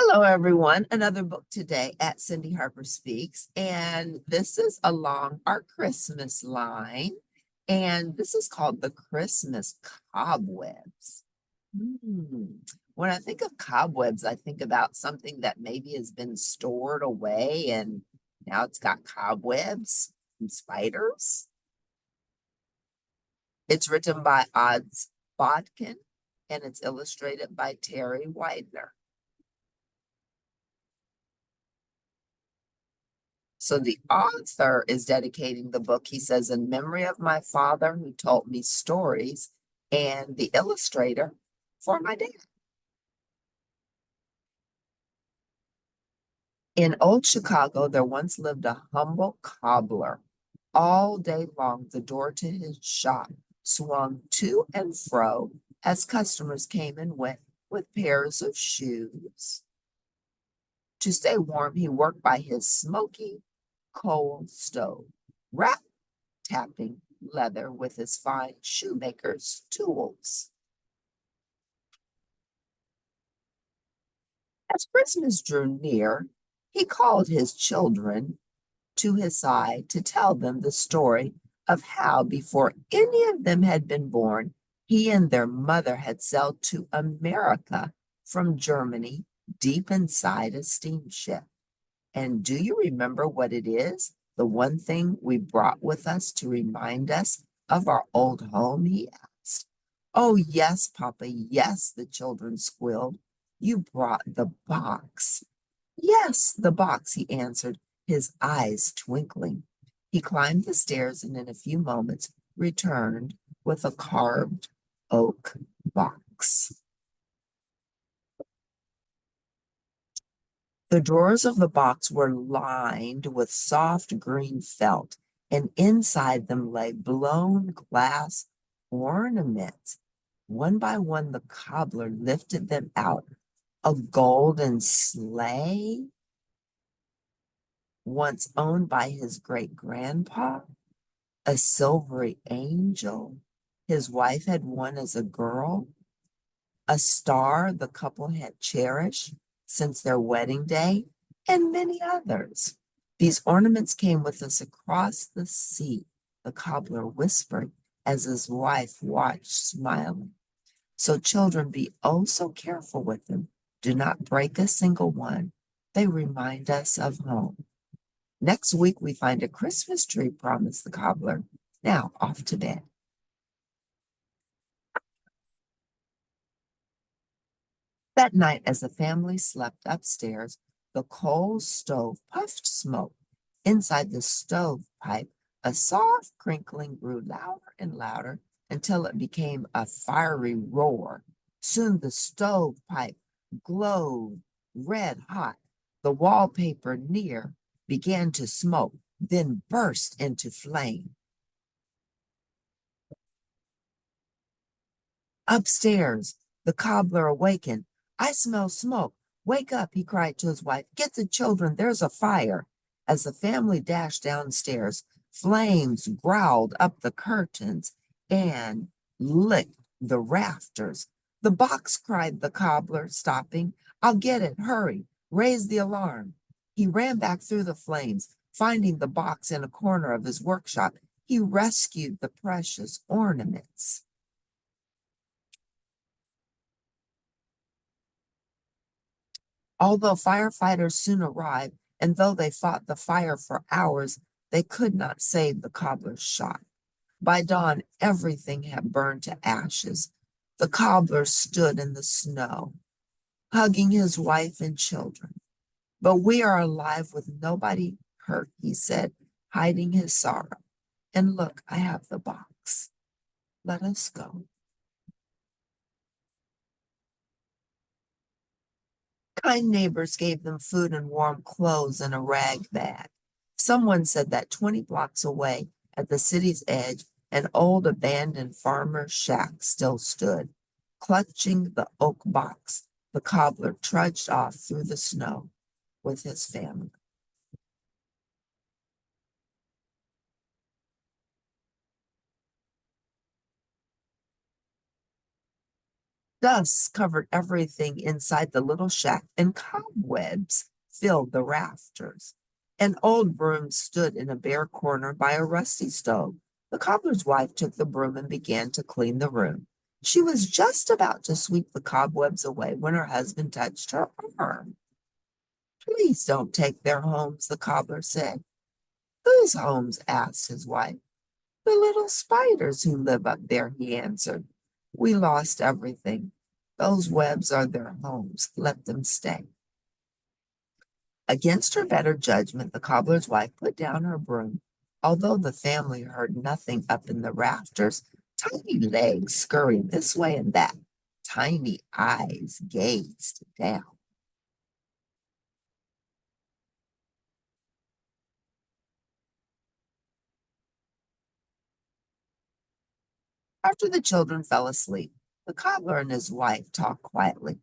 Hello, everyone. Another book today at Cindy Harper Speaks. And this is along our Christmas line. And this is called The Christmas Cobwebs. When I think of cobwebs, I think about something that maybe has been stored away and now it's got cobwebs and spiders. It's written by Odds Bodkin and it's illustrated by Terry Widener. So the author is dedicating the book, he says, in memory of my father who told me stories, and the illustrator for my dad. In old Chicago, there once lived a humble cobbler. All day long, the door to his shop swung to and fro as customers came and went with pairs of shoes. To stay warm, he worked by his smoky coal stove, tapping leather with his fine shoemaker's tools. As Christmas drew near, he called his children to his side to tell them the story of how, before any of them had been born, he and their mother had sailed to America from Germany deep inside a steamship. And do you remember what it is? The one thing we brought with us to remind us of our old home, he asked. Oh, yes, Papa, yes, the children squealed. You brought the box. Yes, the box, he answered, his eyes twinkling. He climbed the stairs and in a few moments returned with a carved oak box. The drawers of the box were lined with soft green felt, and inside them lay blown glass ornaments. One by one, the cobbler lifted them out. A golden sleigh, once owned by his great grandpa, a silvery angel his wife had won as a girl, a star the couple had cherished since their wedding day, and many others. These ornaments came with us across the sea, the cobbler whispered as his wife watched, smiling. So, children, be oh so careful with them. Do not break a single one. They remind us of home. Next week, we find a Christmas tree, promised the cobbler. Now, off to bed. That night, as the family slept upstairs, the coal stove puffed smoke. Inside the stovepipe, a soft crinkling grew louder and louder until it became a fiery roar. Soon the stovepipe glowed red hot. The wallpaper near began to smoke, then burst into flame. Upstairs, the cobbler awakened. I smell smoke. Wake up, he cried to his wife. Get the children, there's a fire. As the family dashed downstairs, flames growled up the curtains and licked the rafters. The box, cried the cobbler, stopping. I'll get it, hurry, raise the alarm. He ran back through the flames, finding the box in a corner of his workshop. He rescued the precious ornaments. Although firefighters soon arrived, and though they fought the fire for hours, they could not save the cobbler's shop. By dawn, everything had burned to ashes. The cobbler stood in the snow, hugging his wife and children. But we are alive with nobody hurt, he said, hiding his sorrow. And look, I have the box. Let us go. Kind neighbors gave them food and warm clothes and a rag bag. Someone said that 20 blocks away at the city's edge, an old abandoned farmer's shack still stood. Clutching the oak box, the cobbler trudged off through the snow with his family. Dust covered everything inside the little shack, and cobwebs filled the rafters. An old broom stood in a bare corner by a rusty stove. The cobbler's wife took the broom and began to clean the room. She was just about to sweep the cobwebs away when her husband touched her arm. Please don't take their homes, the cobbler said. Whose homes? Asked his wife. The little spiders who live up there, he answered. We lost everything. Those webs are their homes. Let them stay. Against her better judgment, the cobbler's wife put down her broom. Although the family heard nothing up in the rafters, tiny legs scurried this way and that. Tiny eyes gazed down. After the children fell asleep, the cobbler and his wife talked quietly.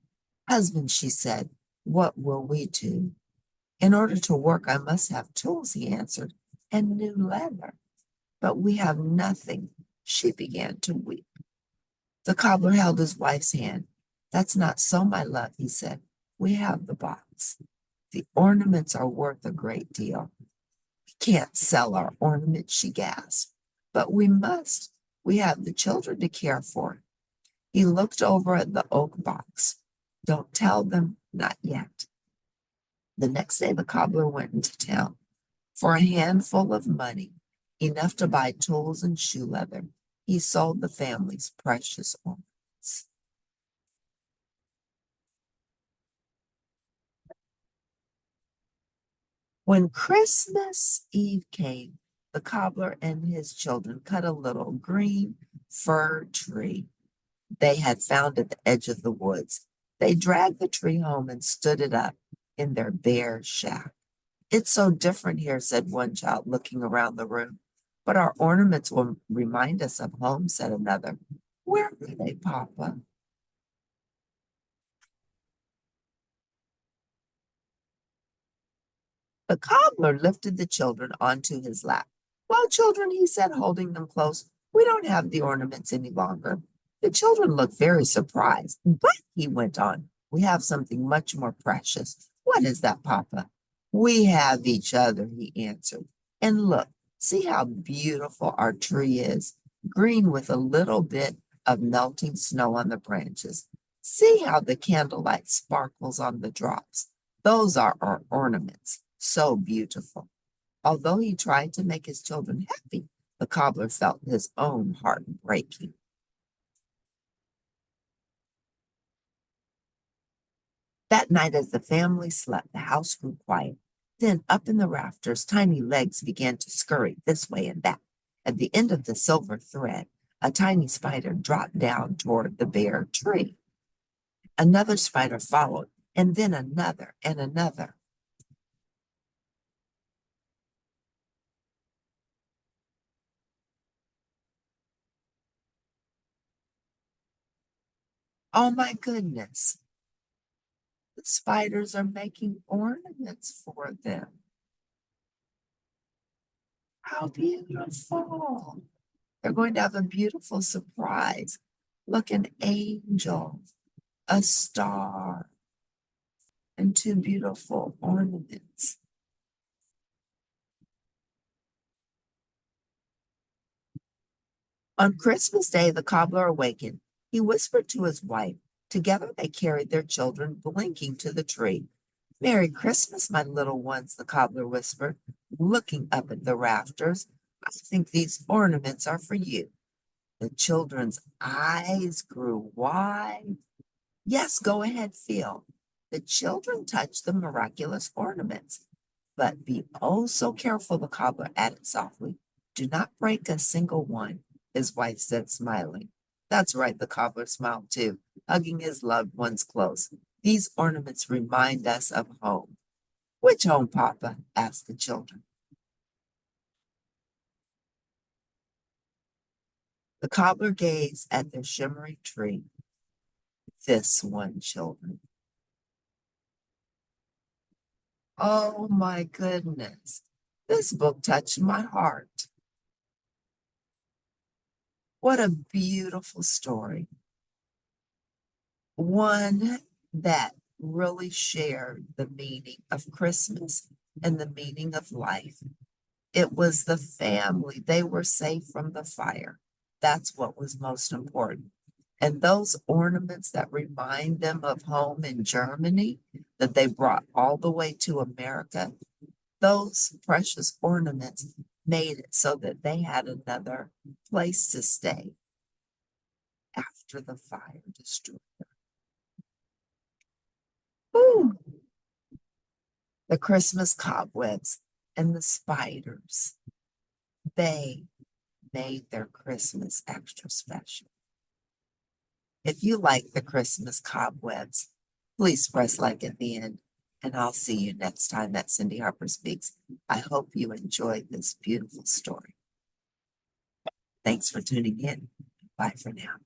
Husband, she said, what will we do? In order to work, I must have tools, he answered, and new leather. But we have nothing. She began to weep. The cobbler held his wife's hand. That's not so, my love, he said. We have the box. The ornaments are worth a great deal. We can't sell our ornaments, she gasped. But we must. We have the children to care for. He looked over at the oak box. Don't tell them, not yet. The next day, the cobbler went into town. For a handful of money, enough to buy tools and shoe leather, he sold the family's precious ornaments. When Christmas Eve came, the cobbler and his children cut a little green fir tree they had found at the edge of the woods. They dragged the tree home and stood it up in their bare shack. It's so different here, said one child, looking around the room. But our ornaments will remind us of home, said another. Where are they, Papa? The cobbler lifted the children onto his lap. Well, children, he said, holding them close, we don't have the ornaments any longer. The children looked very surprised. But, he went on, we have something much more precious. What is that, Papa? We have each other, he answered. And look, see how beautiful our tree is, green with a little bit of melting snow on the branches. See how the candlelight sparkles on the drops. Those are our ornaments, so beautiful. Although he tried to make his children happy, the cobbler felt his own heart breaking. That night, as the family slept, the house grew quiet. Then, up in the rafters, tiny legs began to scurry this way and that. At the end of the silver thread, a tiny spider dropped down toward the bare tree. Another spider followed, and then another and another. Oh my goodness, the spiders are making ornaments for them. How beautiful. They're going to have a beautiful surprise. Look, an angel, a star, and two beautiful ornaments. On Christmas Day, the cobbler awakened. He whispered to his wife. Together they carried their children, blinking, to the tree. Merry Christmas, my little ones, the cobbler whispered, looking up at the rafters. I think these ornaments are for you. The children's eyes grew wide. Yes, go ahead, feel. The children touched the miraculous ornaments. But be oh so careful, the cobbler added softly. Do not break a single one, his wife said, smiling. That's right, the cobbler smiled too, hugging his loved ones close. These ornaments remind us of home. Which home, Papa? Asked the children. The cobbler gazed at their shimmering tree. This one, children. Oh my goodness. This book touched my heart. What a beautiful story. one that really shared the meaning of Christmas and the meaning of life. It was the family. They were safe from the fire. That's what was most important. And those ornaments that remind them of home in Germany that they brought all the way to America, those precious ornaments made it so that they had another place to stay after the fire destroyed them. Ooh, the Christmas cobwebs and the spiders, they made their Christmas extra special. If you like the Christmas cobwebs, please press like at the end, and I'll see you next time at Cindy Harper Speaks. I hope you enjoyed this beautiful story. Thanks for tuning in. Bye for now.